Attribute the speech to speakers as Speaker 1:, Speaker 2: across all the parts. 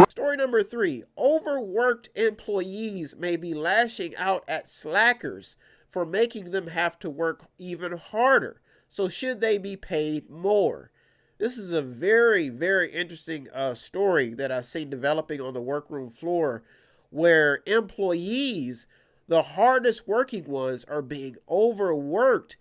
Speaker 1: Story number 3, overworked employees may be lashing out at slackers for making them have to work even harder. So, should they be paid more? This is a very, very interesting story that I've seen developing on the workroom floor where employees, the hardest working ones, are being overworked,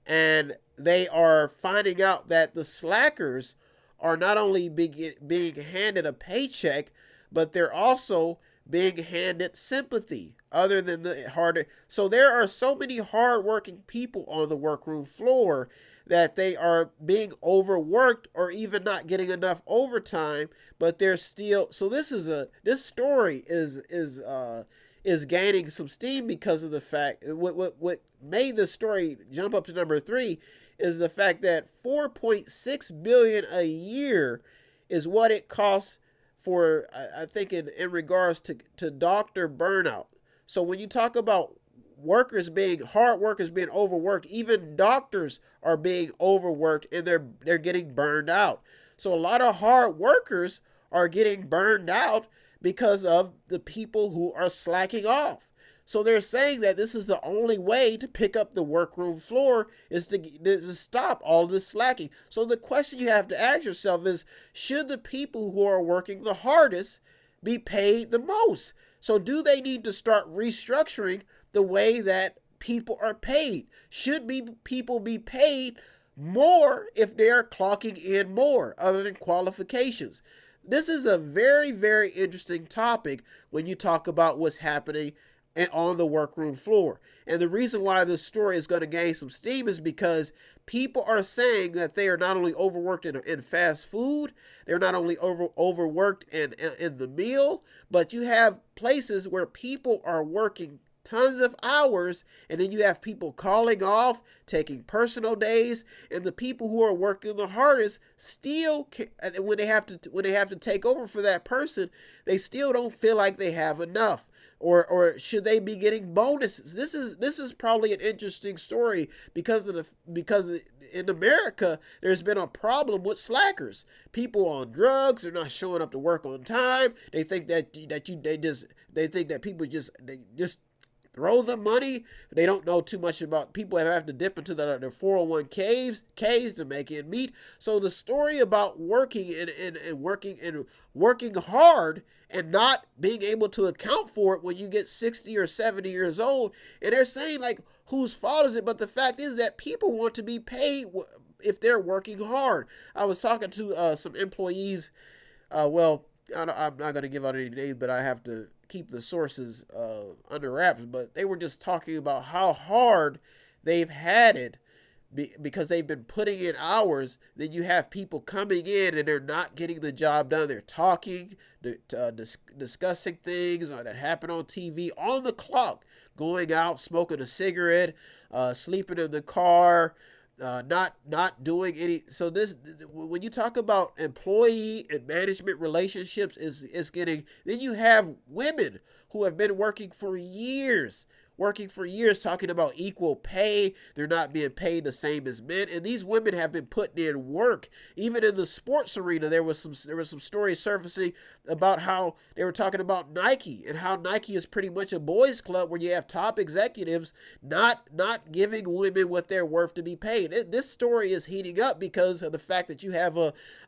Speaker 1: and they are finding out that the slackers are not only being handed a paycheck, but they're also being handed sympathy other than the harder. So there are so many hardworking people on the workroom floor that they are being overworked or even not getting enough overtime, but they're still. So this story is gaining some steam because of the fact what made the story jump up to number 3 is the fact that 4.6 billion a year is what it costs for, I think, in regards to doctor burnout. So when you talk about hard workers being overworked, even doctors are being overworked and they're getting burned out. So a lot of hard workers are getting burned out because of the people who are slacking off. So they're saying that this is the only way to pick up the workroom floor is to stop all this slacking. So the question you have to ask yourself is, should the people who are working the hardest be paid the most? So do they need to start restructuring the way that people are paid? Should people be paid more if they're clocking in more other than qualifications? This is a very, very interesting topic when you talk about what's happening on the workroom floor. And the reason why this story is going to gain some steam is because people are saying that they are not only overworked in fast food, they're not only overworked in the meal, but you have places where people are working tons of hours, and then you have people calling off, taking personal days, and the people who are working the hardest still when they have to take over for that person, they still don't feel like they have enough. Or should they be getting bonuses? This is probably an interesting story because in America there's been a problem with slackers. People on drugs, they're not showing up to work on time. They think they think that people just throw them money. They don't know too much about people have to dip into their 401ks to make it meet. So the story about working and working hard and not being able to account for it when you get 60 or 70 years old. And they're saying, like, whose fault is it? But the fact is that people want to be paid if they're working hard. I was talking to some employees. Well, I'm not going to give out any names, but I have to keep the sources under wraps. But they were just talking about how hard they've had it because they've been putting in hours. Then you have people coming in and they're not getting the job done. They're talking, discussing things that happen on TV on the clock, going out, smoking a cigarette, sleeping in the car, not doing any. So this, when you talk about employee and management relationships, is getting. Then you have women who have been working for years, talking about equal pay. They're not being paid the same as men, and these women have been putting in work. Even in the sports arena, there was some stories surfacing about how they were talking about Nike and how Nike is pretty much a boys' club where you have top executives not giving women what they're worth to be paid. This story is heating up because of the fact that you have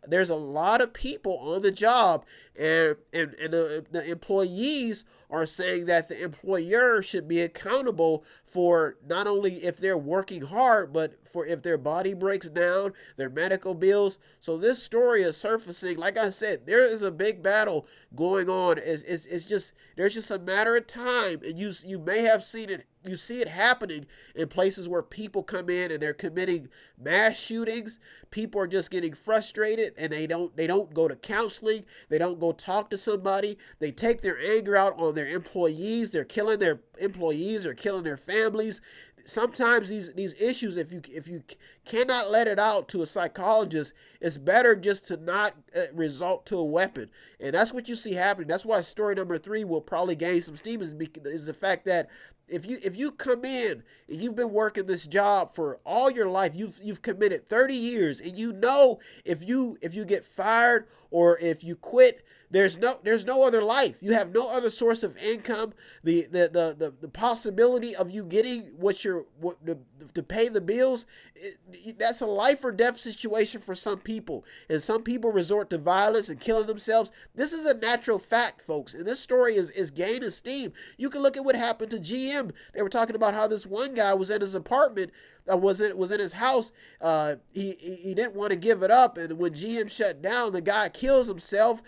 Speaker 1: there's a lot of people on the job, and the employees are saying that the employer should be accountable for not only if they're working hard, but for if their body breaks down, their medical bills. So this story is surfacing. Like I said, there is a big battle going on. It's just, there's just a matter of time, and you may have seen it. You see it happening in places where people come in and they're committing mass shootings. People are just getting frustrated and they don't go to counseling. They don't go talk to somebody. They take their anger out on their employees. They're killing their employees. They're killing their families. Sometimes these issues, if you cannot let it out to a psychologist, it's better just to not resort to a weapon. And that's what you see happening. That's why story number 3 will probably gain some steam, is the fact that if you come in and you've been working this job for all your life, you've committed 30 years, and you know if you get fired or if you quit, there's no other life. You have no other source of income. The possibility of you getting to pay the bills, that's a life or death situation for some people. And some people resort to violence and killing themselves. This is a natural fact, folks. And this story is gaining steam. You can look at what happened to GM. They were talking about how this one guy was in his apartment, was in his house. He didn't want to give it up, and when GM shut down, the guy kills himself.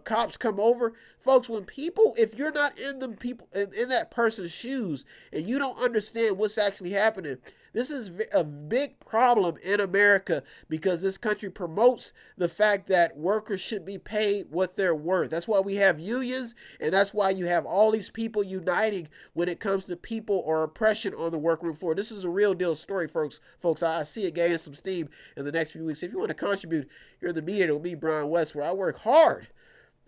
Speaker 1: Cops come over, folks. If you're not in that person's shoes, and you don't understand what's actually happening, this is a big problem in America, because this country promotes the fact that workers should be paid what they're worth. That's why we have unions, and that's why you have all these people uniting when it comes to people or oppression on the workroom floor. This is a real deal story, folks. I see it gaining some steam in the next few weeks. If you want to contribute, you're in the Mediator with me, Brian West, where I work hard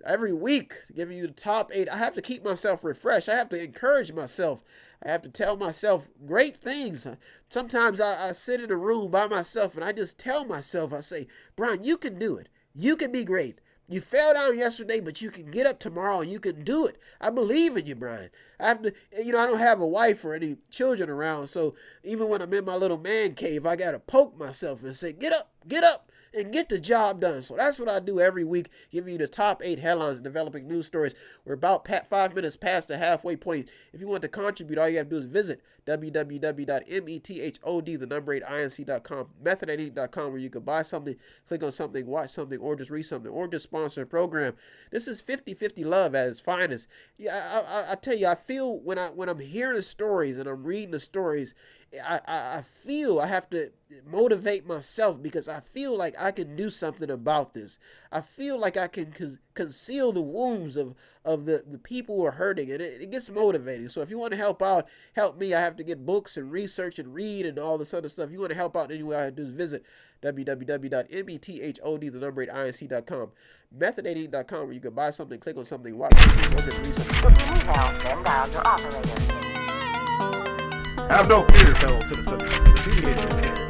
Speaker 1: every week giving you the top 8. I have to keep myself refreshed. I have to encourage myself. I have to tell myself great things. Sometimes I sit in a room by myself and I just tell myself, I say, Brian, you can do it. You can be great. You fell down yesterday, but you can get up tomorrow and you can do it. I believe in you, Brian. I don't have a wife or any children around, so even when I'm in my little man cave, I got to poke myself and say, get up, and get the job done. So that's what I do every week, giving you the top 8 headlines and developing news stories. We're about 5 minutes past the halfway point. If you want to contribute, all you have to do is visit www.method8inc.com, method8inc.com, where you can buy something, click on something, watch something, or just read something, or just sponsor a program. This is 50-50 love at its finest. Yeah, I tell you, I feel when I'm hearing the stories and I'm reading the stories, I feel I have to motivate myself, because I feel like I can do something about this. I feel like I can conceal the wounds of the people who are hurting, and it gets motivating. So if you want to help out, help me. I have to get books and research and read and all this other stuff. If you want to help out anyway, all I have to do is visit www.method8inc.com, method8inc.com, where you can buy something, click on something, watch something, or just read something.
Speaker 2: If you need help, then dial your operator.
Speaker 3: Have no fear, fellow citizens. The Mediator is here.